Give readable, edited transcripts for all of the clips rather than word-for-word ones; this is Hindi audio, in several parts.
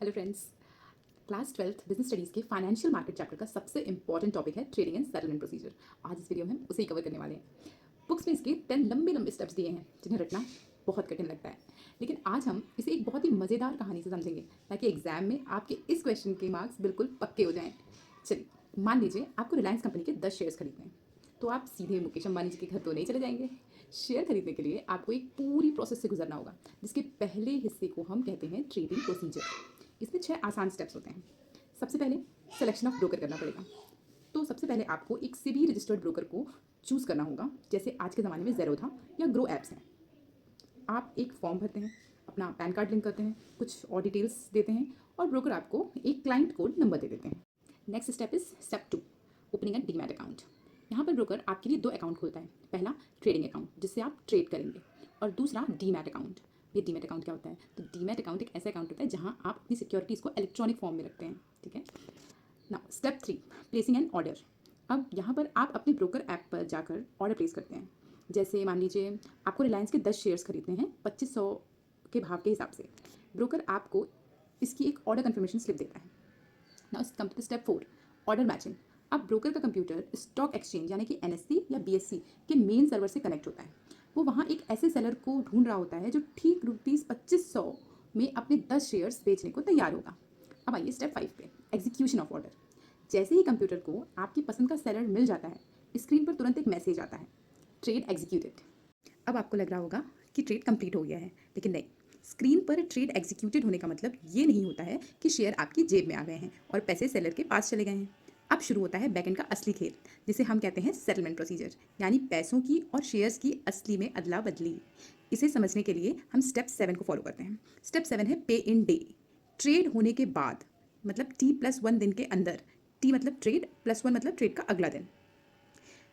Hello friends, class 12th business studies के फाइनेंशियल मार्केट चैप्टर का सबसे इंपॉर्टेंट टॉपिक है ट्रेडिंग एंड सेटलमेंट प्रोसीजर। आज इस वीडियो में हम उसे ही कवर करने वाले हैं। बुक्स में इसके 10 लंबे लंबे स्टेप्स दिए हैं जिन्हें रटना बहुत कठिन लगता है, लेकिन आज हम इसे एक बहुत ही मज़ेदार कहानी से समझेंगे ताकि एग्जाम में आपके इस क्वेश्चन के मार्क्स बिल्कुल पक्के हो जाएं। चलिए, मान लीजिए आपको रिलायंस कंपनी के 10 शेयर्स खरीदने हैं, तो आप सीधे मुकेश अंबानी जी के घर तो नहीं चले जाएंगे। शेयर खरीदने के लिए आपको एक पूरी प्रोसेस से गुजरना होगा, जिसके पहले हिस्से को हम कहते हैं ट्रेडिंग प्रोसीजर। इसमें 6 आसान स्टेप्स होते हैं। सबसे पहले सिलेक्शन ऑफ ब्रोकर करना पड़ेगा। तो सबसे पहले आपको एक सेबी रजिस्टर्ड ब्रोकर को चूज़ करना होगा, जैसे आज के ज़माने में ज़ेरोधा या ग्रो ऐप्स हैं। आप एक फॉर्म भरते हैं, अपना पैन कार्ड लिंक करते हैं, कुछ और डिटेल्स देते हैं और ब्रोकर आपको एक क्लाइंट कोड नंबर दे देते हैं। Next step is step 2, opening a demat account. यहाँ पर ब्रोकर आपके लिए 2 अकाउंट खोलता है। पहला ट्रेडिंग अकाउंट, जिससे आप ट्रेड करेंगे, और दूसरा डीमैट अकाउंट। ये डीमैट अकाउंट क्या होता है? तो डीमैट अकाउंट एक ऐसा अकाउंट होता है जहाँ आप अपनी सिक्योरिटीज़ को इलेक्ट्रॉनिक फॉर्म में रखते हैं। ठीक है। Now step 3, placing an order. अब यहाँ पर आप अपने ब्रोकर ऐप पर जाकर ऑर्डर प्लेस करते हैं। जैसे मान लीजिए आपको रिलायंस के 10 शेयर्स खरीदने हैं 2500 के भाव के हिसाब से। ब्रोकर आपको इसकी एक ऑर्डर कन्फर्मेशन स्लिप देता है। Now come to step 4, order matching. अब ब्रोकर का कंप्यूटर स्टॉक एक्सचेंज यानी कि एनएससी या बीएससी के मेन सर्वर से कनेक्ट होता है। वो वहाँ एक ऐसे सेलर को ढूंढ रहा होता है जो ठीक ₹2500 में अपने 10 शेयर्स बेचने को तैयार होगा। अब आइए स्टेप 5 पे, एग्जीक्यूशन ऑफ ऑर्डर। जैसे ही कंप्यूटर को आपकी पसंद का सेलर मिल जाता है, स्क्रीन पर तुरंत एक मैसेज आता है, ट्रेड एग्जीक्यूटेड। अब आपको लग रहा होगा कि ट्रेड कंप्लीट हो गया है, लेकिन नहीं। स्क्रीन पर ट्रेड एग्जीक्यूटेड होने का मतलब ये नहीं होता है कि शेयर आपकी जेब में आ गए हैं और पैसे सेलर के पास चले गए हैं। अब शुरू होता है बैकएंड का असली खेल, जिसे हम कहते हैं सेटलमेंट प्रोसीजर, यानी पैसों की और शेयर्स की असली में अदला बदली। इसे समझने के लिए हम स्टेप 7 को फॉलो करते हैं। स्टेप 7 है पे इन डे। ट्रेड होने के बाद, मतलब T+1 दिन के अंदर। T मतलब ट्रेड, +1 मतलब ट्रेड का अगला दिन।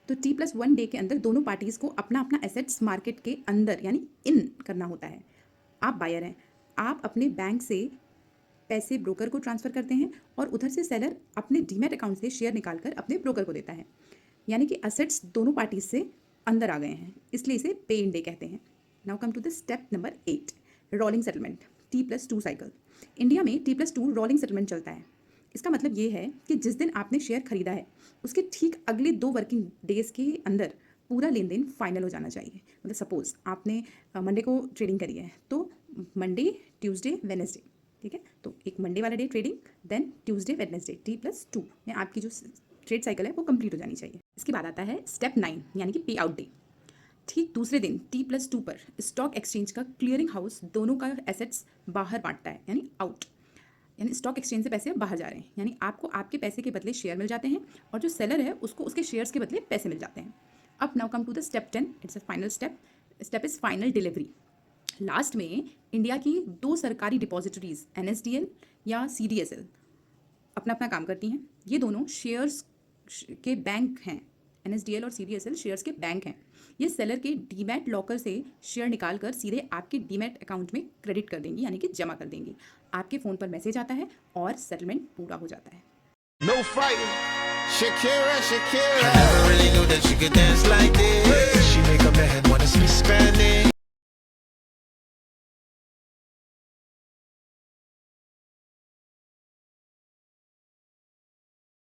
तो T+1 डे के अंदर दोनों पार्टीज़ को अपना अपना एसेट्स मार्केट के अंदर यानी इन करना होता है। आप बायर हैं, आप अपने बैंक से पैसे ब्रोकर को ट्रांसफ़र करते हैं और उधर से सेलर अपने डीमैट अकाउंट से शेयर निकालकर अपने ब्रोकर को देता है, यानी कि असेट्स दोनों पार्टीज से अंदर आ गए हैं, इसलिए इसे पे इन डे कहते हैं। Now come to the step number 8, rolling settlement, T+2 cycle. India में T+2 रोलिंग सेटलमेंट चलता है। इसका मतलब ये है कि जिस दिन आपने शेयर खरीदा है उसके ठीक अगले 2 वर्किंग डेज के अंदर पूरा लेन देन फाइनल हो जाना चाहिए। मतलब सपोज आपने मंडे को ट्रेडिंग करी है, तो मंडे, ट्यूसडे, वेडनेसडे, ठीक है। तो एक मंडे वाला day trading, then Tuesday, Wednesday, T+2 में आपकी जो ट्रेड साइकिल है वो कंप्लीट हो जानी चाहिए। इसके बाद आता है स्टेप 9, यानी कि पे आउट डे। ठीक दूसरे दिन T+2 पर स्टॉक एक्सचेंज का क्लियरिंग हाउस दोनों का एसेट्स बाहर बांटता है, यानी आउट, यानी स्टॉक एक्सचेंज से पैसे बाहर जा रहे हैं, यानी आपको आपके पैसे के बदले शेयर मिल जाते हैं और जो सेलर है उसको उसके शेयर्स के बदले पैसे मिल जाते हैं। अब now come to the step 10, it's a final step. Step is final delivery. Last में इंडिया की 2 सरकारी डिपॉजिटरीज NSDL या CDSL अपना अपना काम करती हैं। ये दोनों शेयर्स के बैंक हैं। NSDL और CDSL शेयर्स के बैंक हैं। ये सेलर के डीमैट लॉकर से शेयर निकाल कर सीधे आपके डीमैट अकाउंट में क्रेडिट कर देंगी, यानी कि जमा कर देंगी। आपके फ़ोन पर मैसेज आता है और सेटलमेंट पूरा हो जाता है। No fighting. Shakira, Shakira. I never really knew that she could dance like this.